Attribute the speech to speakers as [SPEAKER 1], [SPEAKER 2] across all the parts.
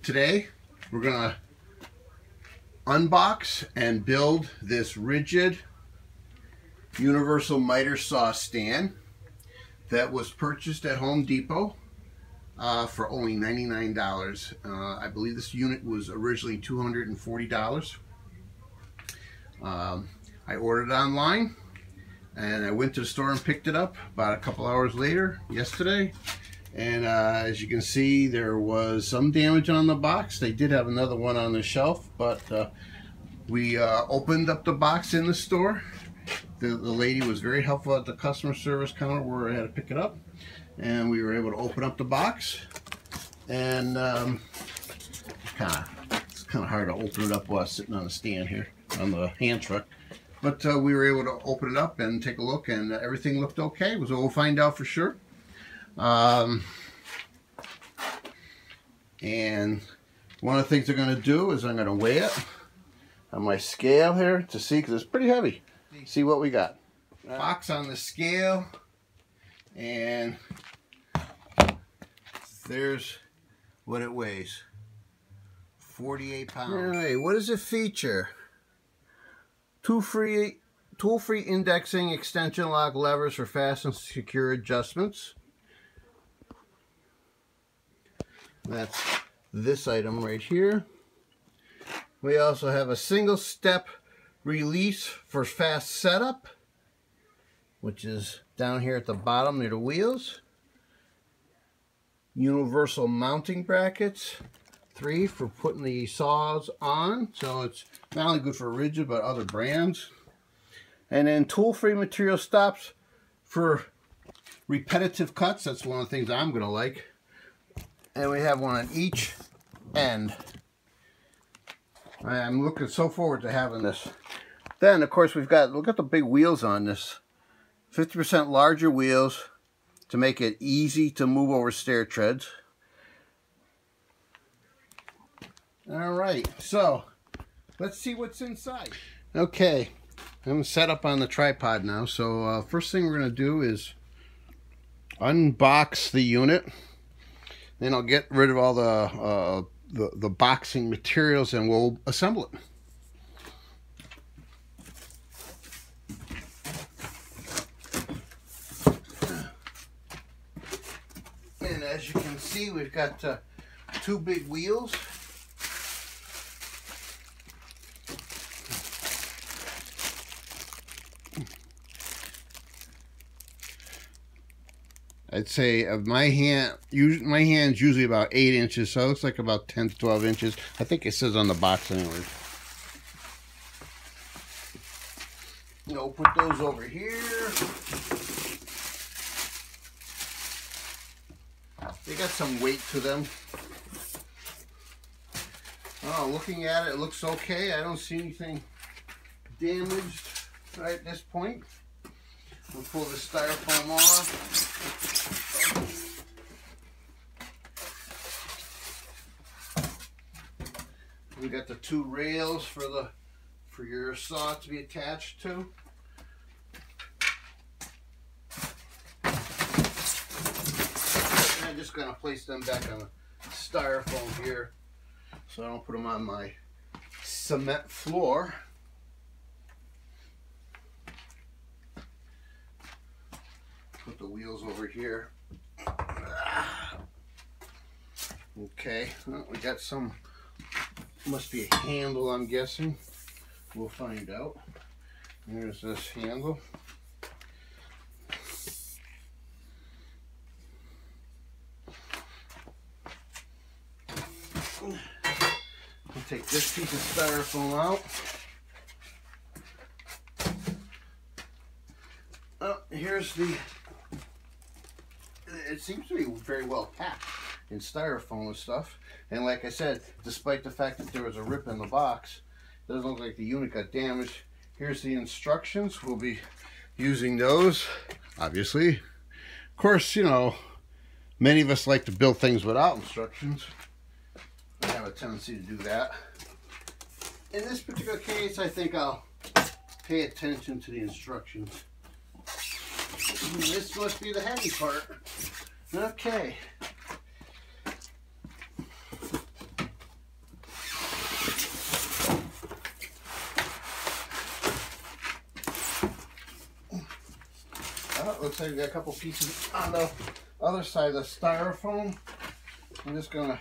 [SPEAKER 1] Today we're gonna unbox and build this Ridgid universal miter saw stand that was purchased at Home Depot for only $99. I believe this unit was originally $240. I ordered it online and I went to the store and picked it up about a couple hours later yesterday. And as you can see, there was some damage on the box. They did have another one on the shelf, but we opened up the box in the store. The lady was very helpful at the customer service counter where I had to pick it up, and we were able to open up the box. And it's kind of hard to open it up while sitting on the stand here on the hand truck. But we were able to open it up and take a look, and everything looked okay. So we'll find out for sure. And one of the things I'm going to do is I'm going to weigh it on my scale here to see, because it's pretty heavy. See what we got. Box on the scale, and there's what it weighs. 48 pounds. All right, what does it feature? Tool-free indexing extension lock levers for fast and secure adjustments. That's this item right here. We also have a single step release for fast setup, which is down here at the bottom near the wheels. Universal mounting brackets, 3 for putting the saws on, so it's not only good for Ridgid but other brands. And then tool-free material stops for repetitive cuts. That's one of the things I'm going to like. And we have one on each end. I'm looking so forward to having this. Then, of course, we've got, look at the big wheels on this. 50% larger wheels to make it easy to move over stair treads. All right, so let's see what's inside. Okay, I'm set up on the tripod now. So first thing we're going to do is unbox the unit. Then I'll get rid of all the boxing materials and we'll assemble it. And as you can see, we've got 2 big wheels. I'd say of my hand's usually about 8 inches, so it looks like about 10 to 12 inches. I think it says on the box anyway. I'll put those over here. They got some weight to them. Oh, looking at it, it looks okay. I don't see anything damaged right at this point. We'll pull the styrofoam off. We got the 2 rails for your saw to be attached to. I'm just gonna place them back on the styrofoam here so I don't put them on my cement floor. Put the wheels over here. Okay, well, we got some, must be a handle, I'm guessing. We'll find out. There's this handle. I'll take this piece of styrofoam out. Oh, here's the, it seems to be very well packed in styrofoam and stuff. And like I said, despite the fact that there was a rip in the box, it doesn't look like the unit got damaged. Here's the instructions. We'll be using those, obviously. Of course, you know, many of us like to build things without instructions. I have a tendency to do that. In this particular case, I think I'll pay attention to the instructions. This must be the heavy part. Okay. Oh, looks like we got a couple pieces on the other side of the styrofoam. I'm just going to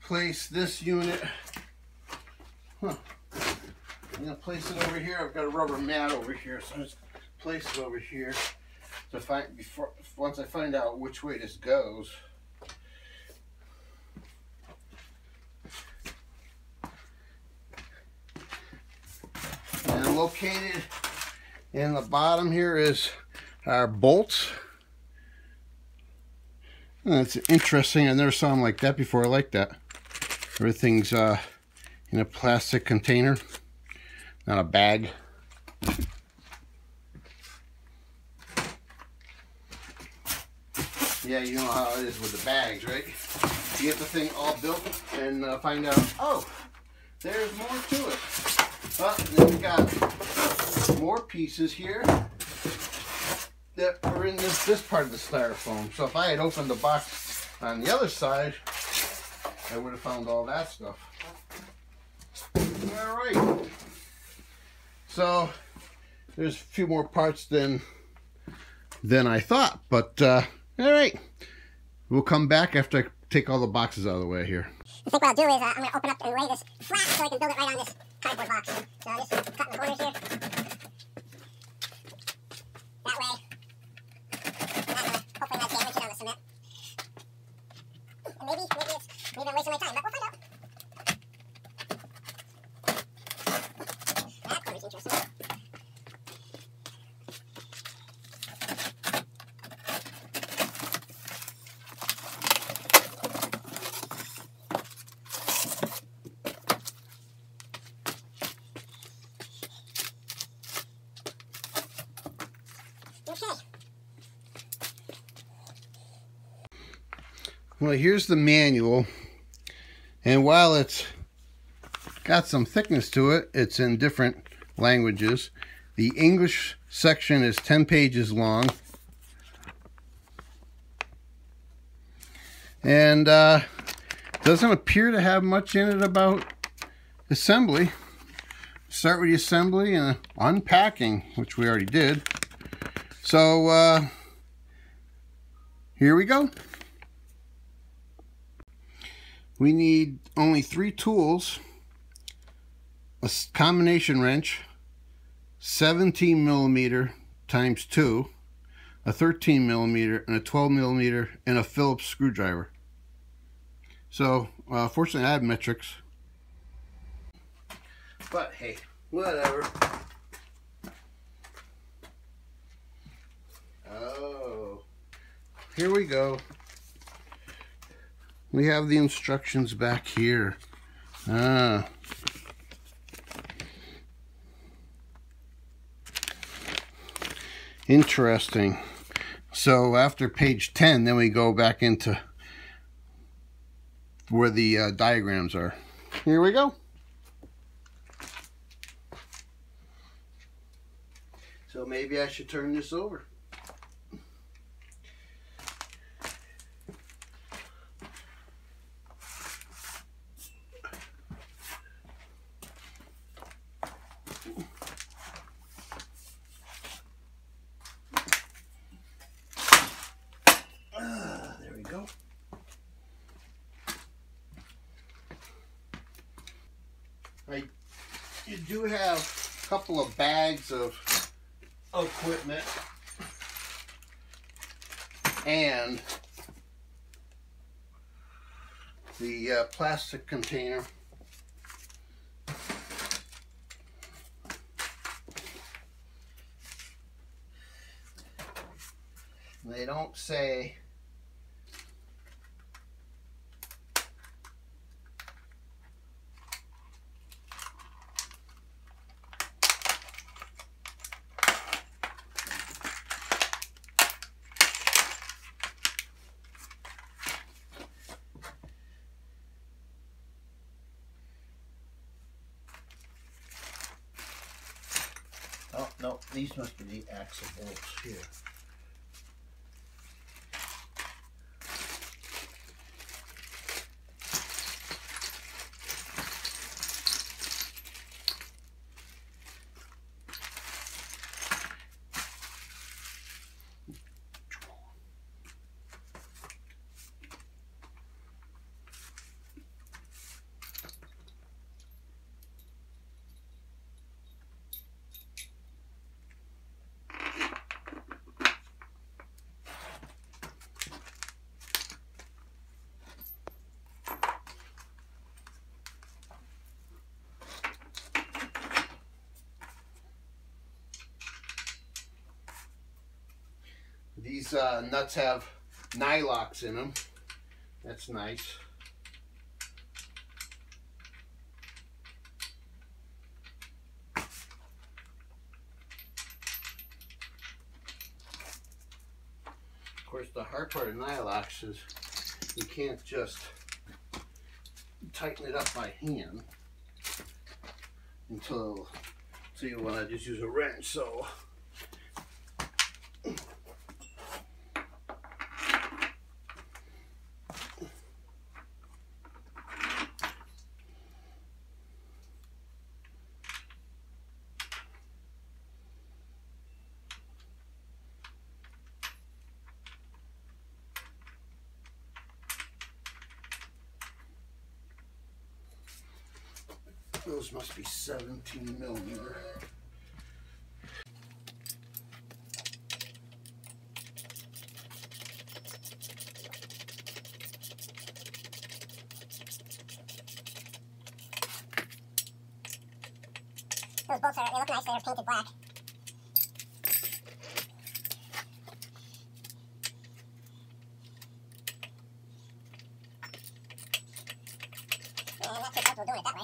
[SPEAKER 1] place this unit. I'm going to place it over here. I've got a rubber mat over here, so I just place it over here to find once I find out which way this goes. And located in the bottom here is our bolts. That's interesting. I never saw them like that before. I like that. Everything's in a plastic container, not a bag. Yeah, you know how it is with the bags, right? You get the thing all built and find out, oh, there's more to it. And then we got more pieces here that are in this part of the styrofoam. So if I had opened the box on the other side, I would have found all that stuff. All right. So there's a few more parts than I thought, but all right. We'll come back after I take all the boxes out of the way here.
[SPEAKER 2] I think what I'll do is I'm going to open up and lay this flat so I can build it right on this cardboard box. So I'll just cut the corners here. That way. Hopefully not damage it on the cement. And maybe I'm wasting my time, but we'll find out. That corner's interesting.
[SPEAKER 1] Well, here's the manual, and while it's got some thickness to it, it's in different languages. The English section is 10 pages long, and doesn't appear to have much in it about assembly. Start with the assembly and unpacking, which we already did. So here we go. We need only 3 tools: a combination wrench, 17mm times 2, a 13mm, and a 12mm, and a Phillips screwdriver. So fortunately I have metrics, but hey, whatever. Oh, here we go. We have the instructions back here. Interesting. So after page 10, then we go back into where the diagrams are. Here we go. So maybe I should turn this over. There we go. You do have a couple of bags of equipment and the plastic container. They don't say oh, no, these must be the axle bolts here. These nuts have nylocks in them. That's nice. Of course, the hard part of nylocks is you can't just tighten it up by hand until you want to just use a wrench. So those must be 17 millimeter.
[SPEAKER 2] Those bolts they look nice, they're painted black. I'm not too comfortable doing it that way.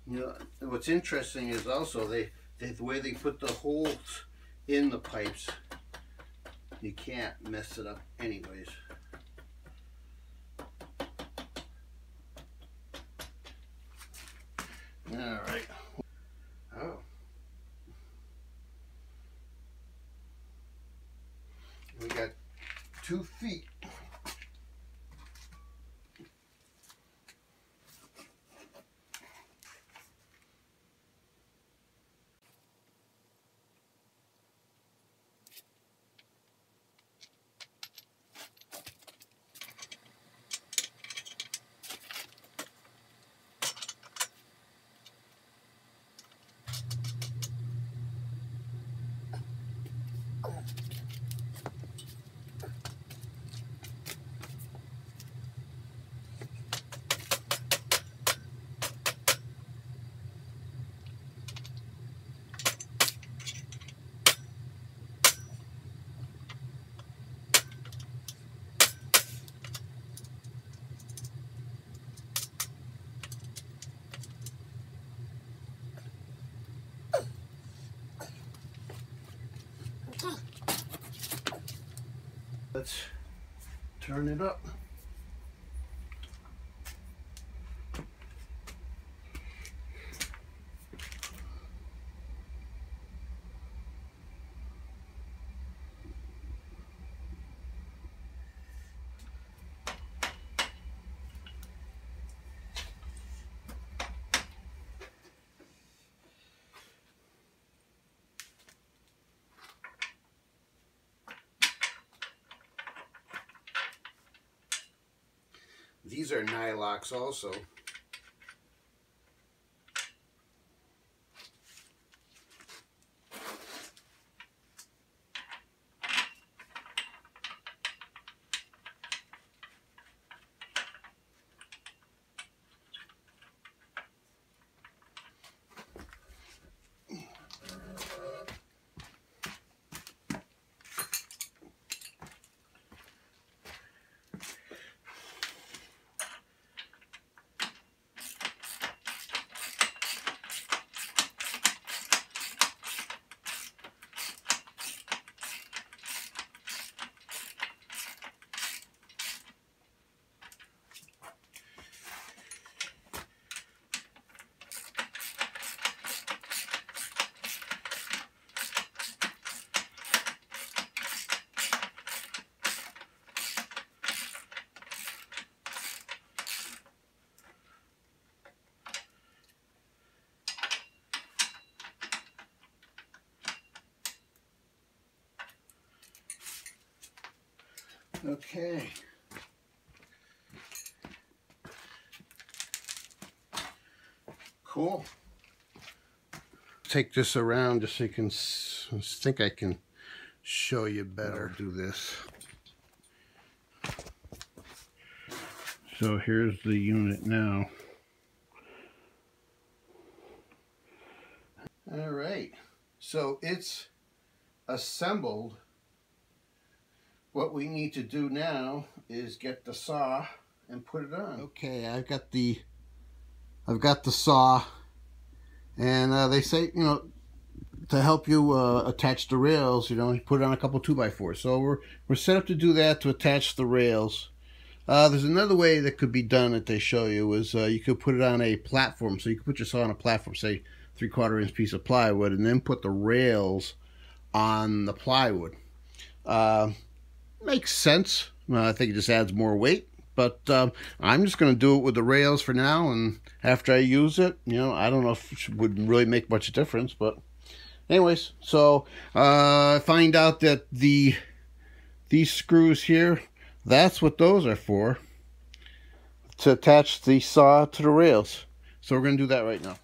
[SPEAKER 1] You know, what's interesting is also the way they put the holes in the pipes. You can't mess it up anyways. All right. Oh. We got 2 feet. let's turn it up. These are nylocks also. Okay. Cool. Take this around just so you can, I think I can show you better. I'll do this. So here's the unit now. All right. So it's assembled. What we need to do now is get the saw and put it on. Okay, I've got the saw, and they say, you know, to help you attach the rails, you know, you put on a couple 2x4s. So we're set up to do that, to attach the rails. There's another way that could be done that they show you is you could put it on a platform. So you could put your saw on a platform, say 3/4 inch piece of plywood, and then put the rails on the plywood. Makes sense. I think it just adds more weight, but I'm just going to do it with the rails for now, and after I use it, you know, I don't know if it would really make much difference, but anyways, so I find out that these screws here, that's what those are for, to attach the saw to the rails. So we're going to do that right now.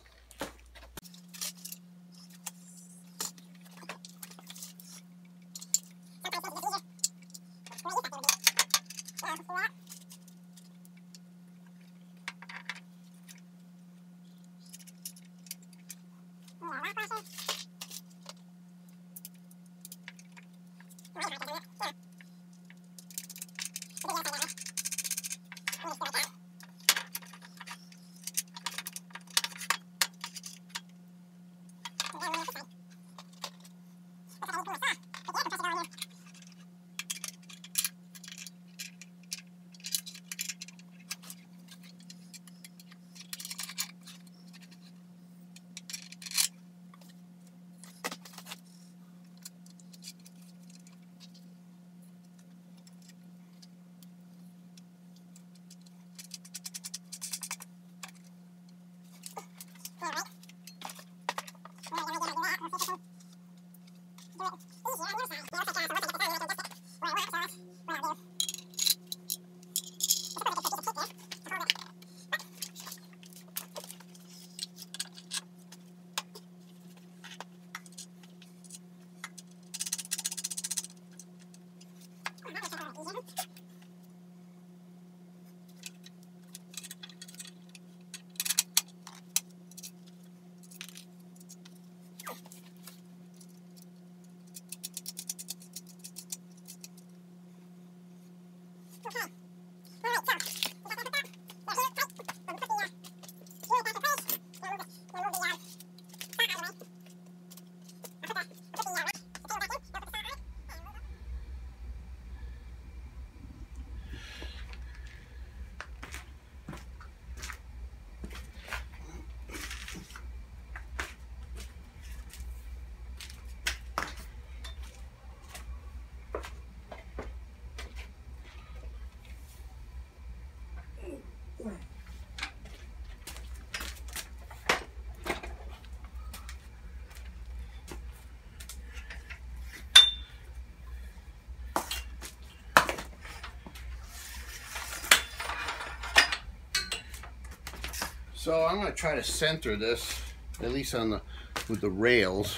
[SPEAKER 1] So I'm going to try to center this, at least on the with the rails.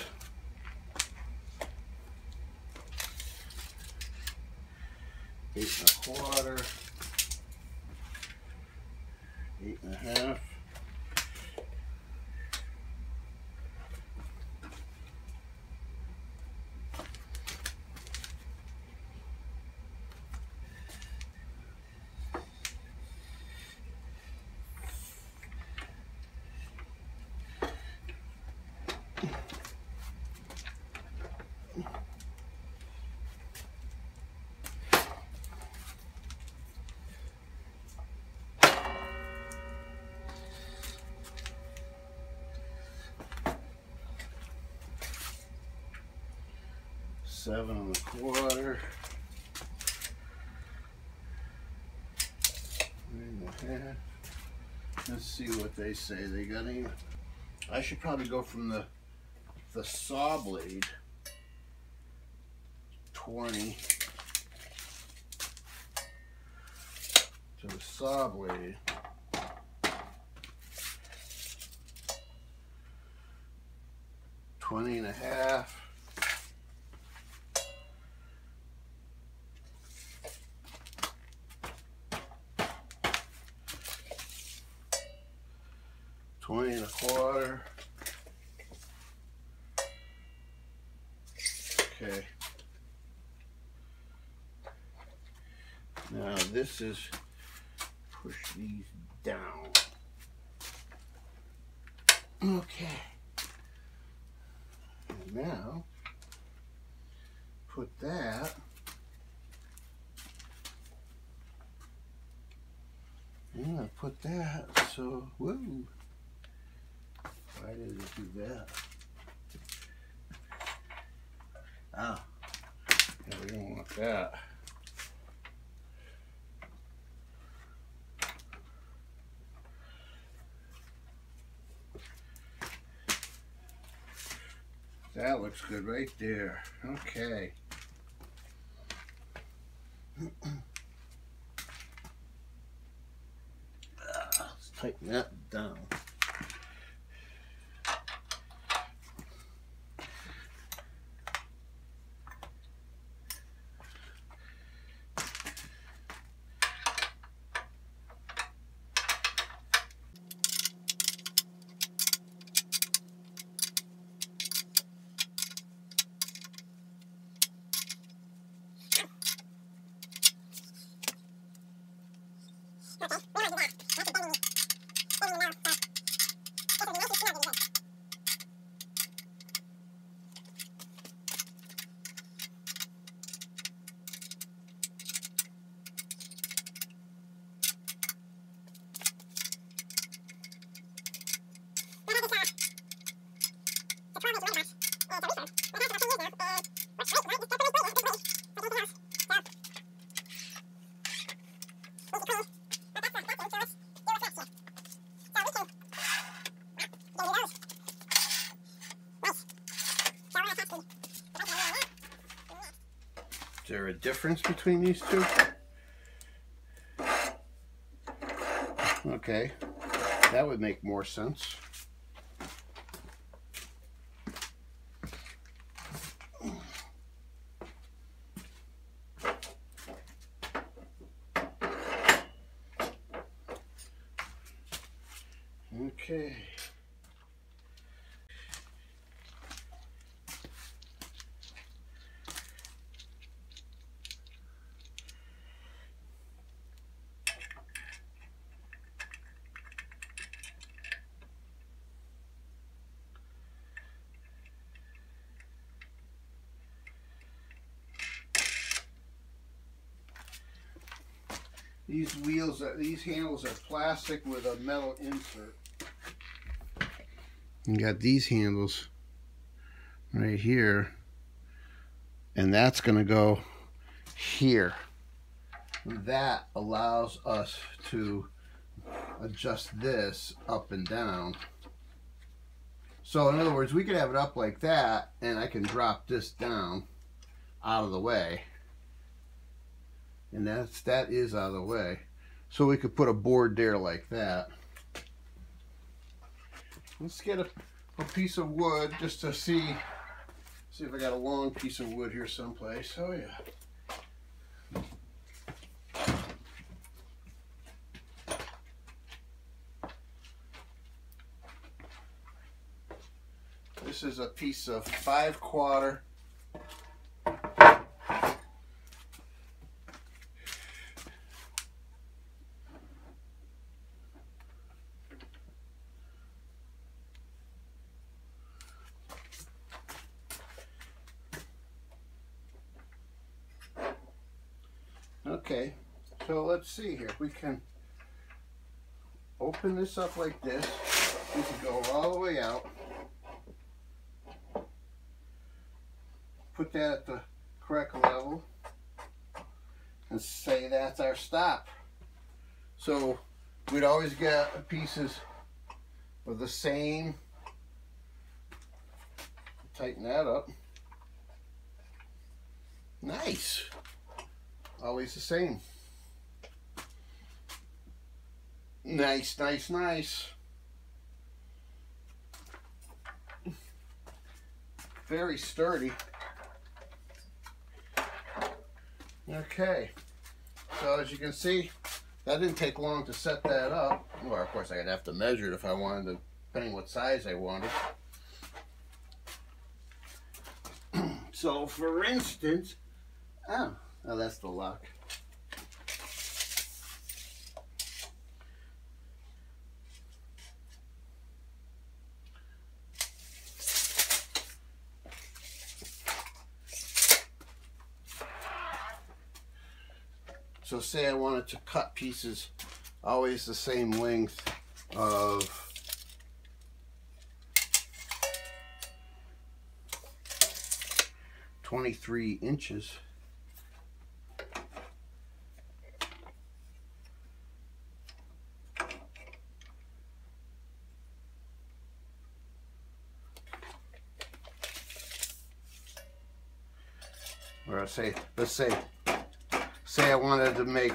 [SPEAKER 1] Eight and a quarter. 8.5. Seven and a quarter. 3.5. Let's see what they say. They got any? I should probably go from the saw blade 20 to the saw blade 20.5. $20 and a quarter. Okay. Now this is push these down. Okay. And now put that and I put that. So whoa. Why did it do that? Ah, yeah, we don't want that. That looks good right there. Okay. Let's tighten that down. Is there a difference between these two? Okay, that would make more sense. Okay. These handles are plastic with a metal insert. You got these handles right here, and that's going to go here. That allows us to adjust this up and down. So in other words, we could have it up like that, and I can drop this down out of the way. And that is out of the way. So we could put a board there like that. let's get a piece of wood just to see if I got a long piece of wood here someplace. Oh yeah. This is a piece of 5/4. Okay, so let's see here. We can open this up like this. We can go all the way out. Put that at the correct level and say that's our stop. So we'd always get pieces of the same. Tighten that up. Nice. Always the same. Nice, nice, nice. Very sturdy. Okay, so as you can see, that didn't take long to set that up. Well, of course I'd have to measure it if I wanted to, depending what size I wanted. So for instance, oh, that's the lock. So say I wanted to cut pieces always the same length of 23 inches. Or say, let's say I wanted to make,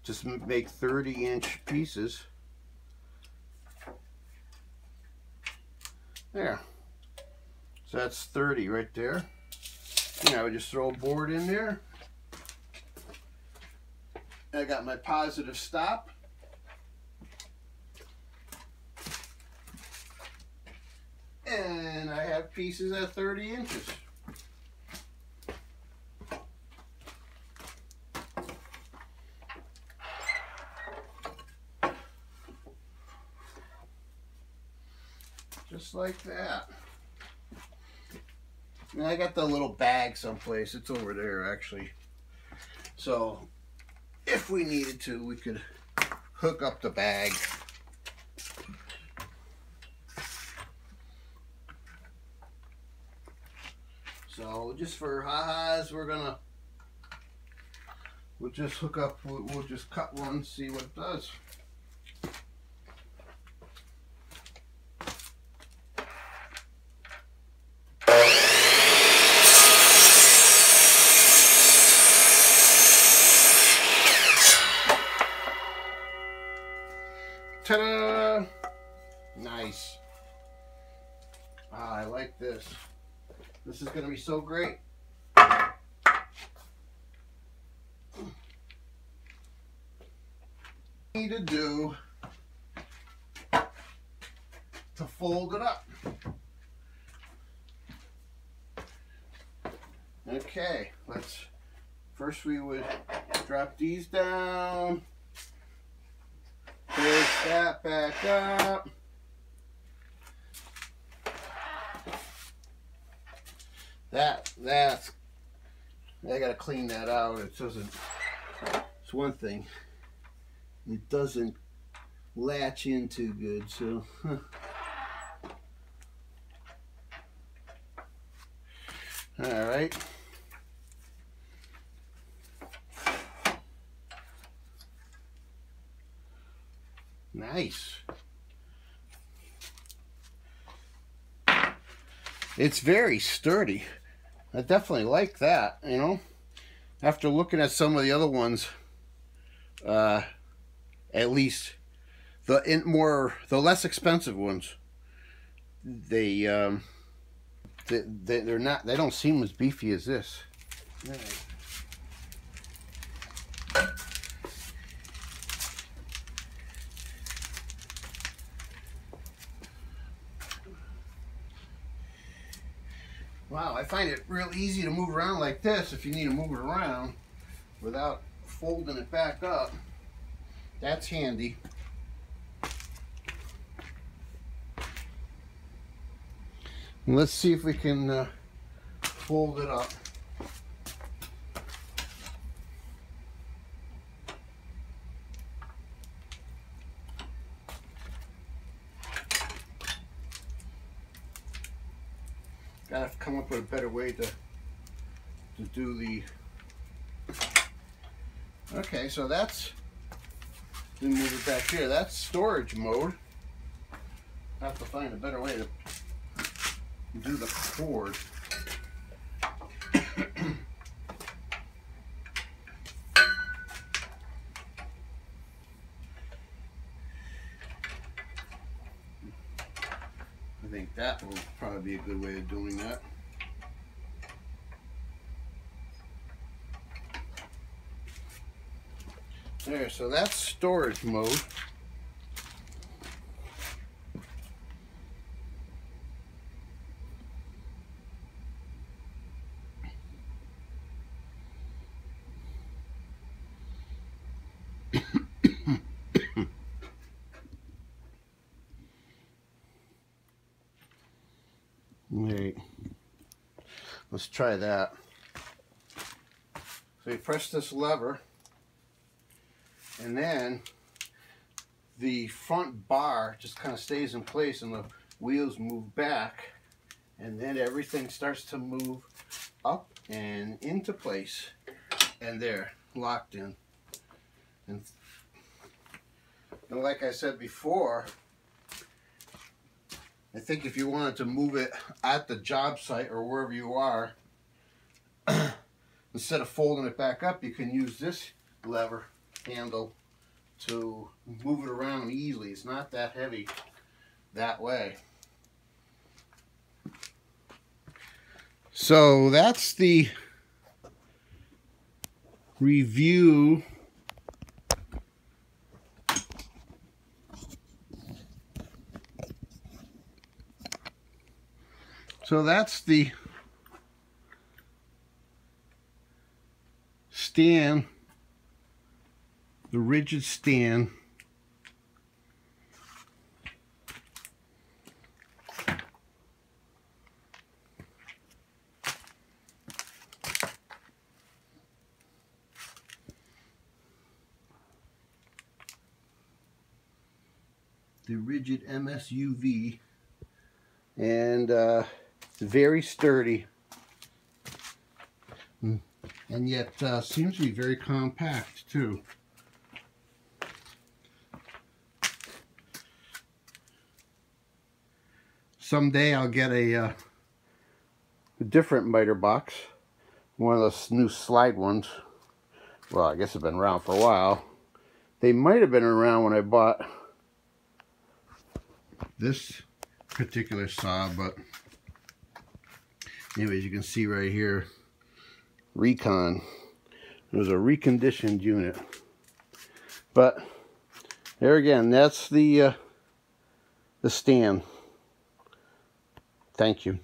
[SPEAKER 1] just make 30-inch pieces. There. So that's 30 right there. And I would just throw a board in there. I got my positive stop. And I have pieces at 30 inches. Just like that. And I got the little bag someplace. It's over there actually. So if we needed to, we could hook up the bag. So just for ha-has, we'll just hook up, we'll just cut one, see what it does. Ta-da! Nice. Ah, I like this. This is going to be so great. Need to do to fold it up. Okay, first we would drop these down. Push that back up. That's I gotta clean that out. It doesn't, it's one thing, it doesn't latch in too good, so all right. Nice. It's very sturdy. I definitely like that, you know. After looking at some of the other ones, at least the less expensive ones, they're not, they don't seem as beefy as this. Right. Wow, I find it real easy to move around like this if you need to move it around without folding it back up. That's handy. And let's see if we can fold it up. Gotta come up with a better way to do the... Okay, so that's... Then move it back here. That's storage mode. I have to find a better way to do the cord. I think that will probably be a good way of doing that. There, so that's storage mode. Alright, let's try that. So you press this lever, and then the front bar just kind of stays in place and the wheels move back, and then everything starts to move up and into place, and there, locked in. And like I said before, I think if you wanted to move it at the job site or wherever you are, instead of folding it back up, you can use this lever handle to move it around easily. It's not that heavy that way. So that's the review . So that's the stand, the Ridgid stand. The Ridgid MSUV, and it's very sturdy, and yet seems to be very compact too. Someday I'll get a different miter box, one of those new slide ones. Well, I guess it's been around for a while. They might have been around when I bought this particular saw, but anyways, you can see right here, Recon. It was a reconditioned unit. But there again, that's the stand. Thank you.